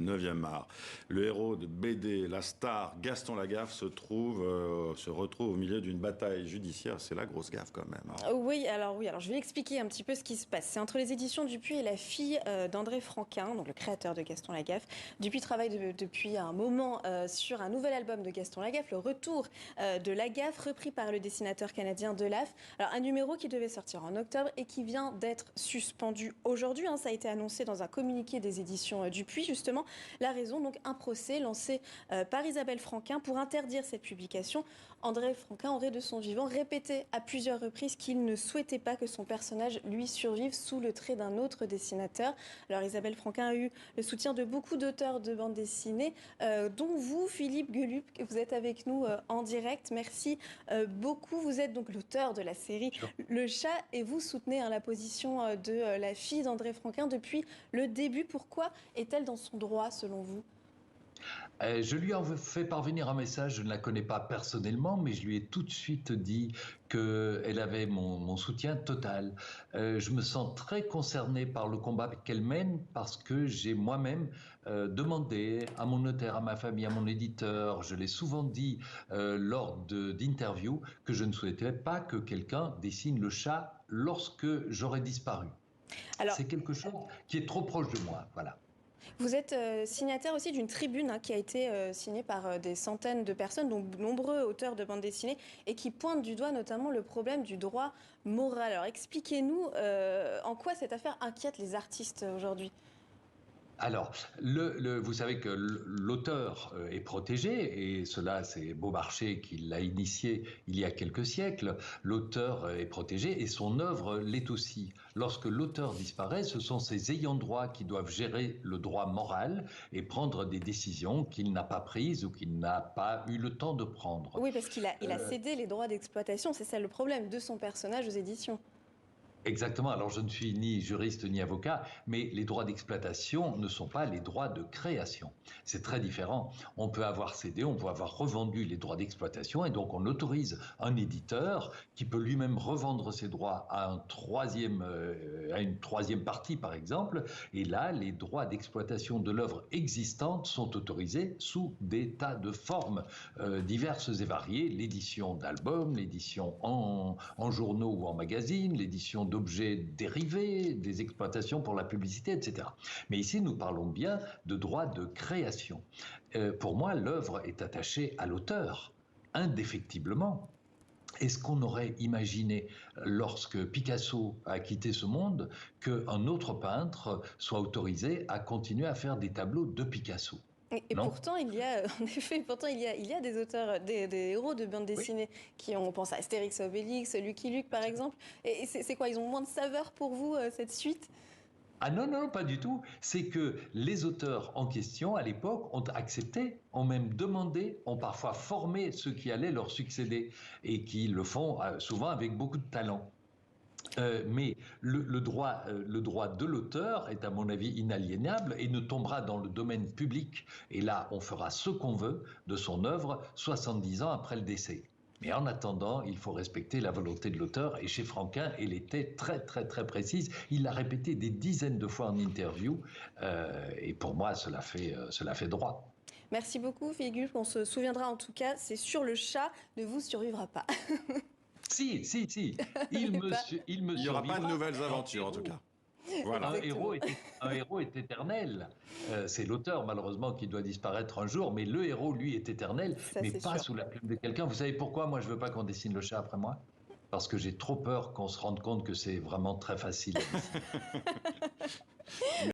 9e art. Le héros de BD, la star Gaston Lagaffe, se retrouve au milieu d'une bataille judiciaire. C'est la grosse gaffe quand même, hein. Oui, alors je vais expliquer un petit peu ce qui se passe. C'est entre les éditions Dupuis et la fille d'André Franquin, donc le créateur de Gaston Lagaffe. Dupuis travaille depuis un moment sur un nouvel album de Gaston Lagaffe, le retour de Lagaffe, repris par le dessinateur canadien Delaf. Alors un numéro qui devait sortir en octobre et qui vient d'être suspendu aujourd'hui. Ça a été annoncé dans un communiqué des éditions Dupuis, justement. La raison, donc un procès lancé par Isabelle Franquin pour interdire cette publication. André Franquin aurait de son vivant répété à plusieurs reprises qu'il ne souhaitait pas que son personnage lui survive sous le trait d'un autre dessinateur. Alors Isabelle Franquin a eu le soutien de beaucoup d'auteurs de bande dessinée, dont vous, Philippe Gelup, vous êtes avec nous en direct. Merci beaucoup. Vous êtes donc l'auteur de la série Le Chat et vous soutenez la position de la fille d'André Franquin depuis le début. Pourquoi est-elle dans son droit, selon vous ? Je lui ai fait parvenir un message, je ne la connais pas personnellement, mais je lui ai tout de suite dit qu'elle avait mon soutien total. Je me sens très concerné par le combat qu'elle mène parce que j'ai moi-même demandé à mon notaire, à ma famille, à mon éditeur, je l'ai souvent dit lors d'interviews, que je ne souhaitais pas que quelqu'un dessine le chat lorsque j'aurais disparu. Alors, c'est quelque chose qui est trop proche de moi, voilà. Vous êtes signataire aussi d'une tribune qui a été signée par des centaines de personnes, dont de nombreux auteurs de bande dessinée, et qui pointe du doigt notamment le problème du droit moral. Alors expliquez-nous en quoi cette affaire inquiète les artistes aujourd'hui. Alors, vous savez que l'auteur est protégé, et cela, c'est Beaumarchais qui l'a initié il y a quelques siècles. L'auteur est protégé et son œuvre l'est aussi. Lorsque l'auteur disparaît, ce sont ses ayants droit qui doivent gérer le droit moral et prendre des décisions qu'il n'a pas prises ou qu'il n'a pas eu le temps de prendre. Oui, parce qu'il a cédé les droits d'exploitation, c'est ça le problème, de son personnage aux éditions. Exactement. Alors, je ne suis ni juriste ni avocat, mais les droits d'exploitation ne sont pas les droits de création. C'est très différent. On peut avoir cédé, on peut avoir revendu les droits d'exploitation, et donc on autorise un éditeur qui peut lui-même revendre ses droits à une troisième partie, par exemple. Et là, les droits d'exploitation de l'œuvre existante sont autorisés sous des tas de formes diverses et variées. L'édition d'albums, l'édition en journaux ou en magazines, l'édition d'objets dérivés, des exploitations pour la publicité, etc. Mais ici, nous parlons bien de droits de création. Pour moi, l'œuvre est attachée à l'auteur, indéfectiblement. Est-ce qu'on aurait imaginé, lorsque Picasso a quitté ce monde, qu'un autre peintre soit autorisé à continuer à faire des tableaux de Picasso ? Et pourtant, il y a des auteurs, des héros de bande dessinée on pense à Astérix et Obélix, Lucky Luke par exemple. Et c'est quoi, ils ont moins de saveur pour vous, cette suite ? Ah non, pas du tout. C'est que les auteurs en question, à l'époque, ont accepté, ont même demandé, ont parfois formé ceux qui allaient leur succéder et qui le font souvent avec beaucoup de talent. Mais le droit de l'auteur est, à mon avis, inaliénable et ne tombera dans le domaine public. Et là, on fera ce qu'on veut de son œuvre 70 ans après le décès. Mais en attendant, il faut respecter la volonté de l'auteur. Et chez Franquin, elle était très, très, très précise. Il l'a répété des dizaines de fois en interview. Et pour moi, cela fait droit. Merci beaucoup, Philippe. On se souviendra en tout cas, c'est sur Le Chat, ne vous survivra pas. Si. Il n'y aura pas de nouvelles aventures, en tout cas. Voilà. Un héros est éternel. C'est l'auteur, malheureusement, qui doit disparaître un jour, mais le héros, lui, est éternel, mais pas sous la plume de quelqu'un. Vous savez pourquoi moi, je ne veux pas qu'on dessine le chat après moi ? Parce que j'ai trop peur qu'on se rende compte que c'est vraiment très facile à dessiner.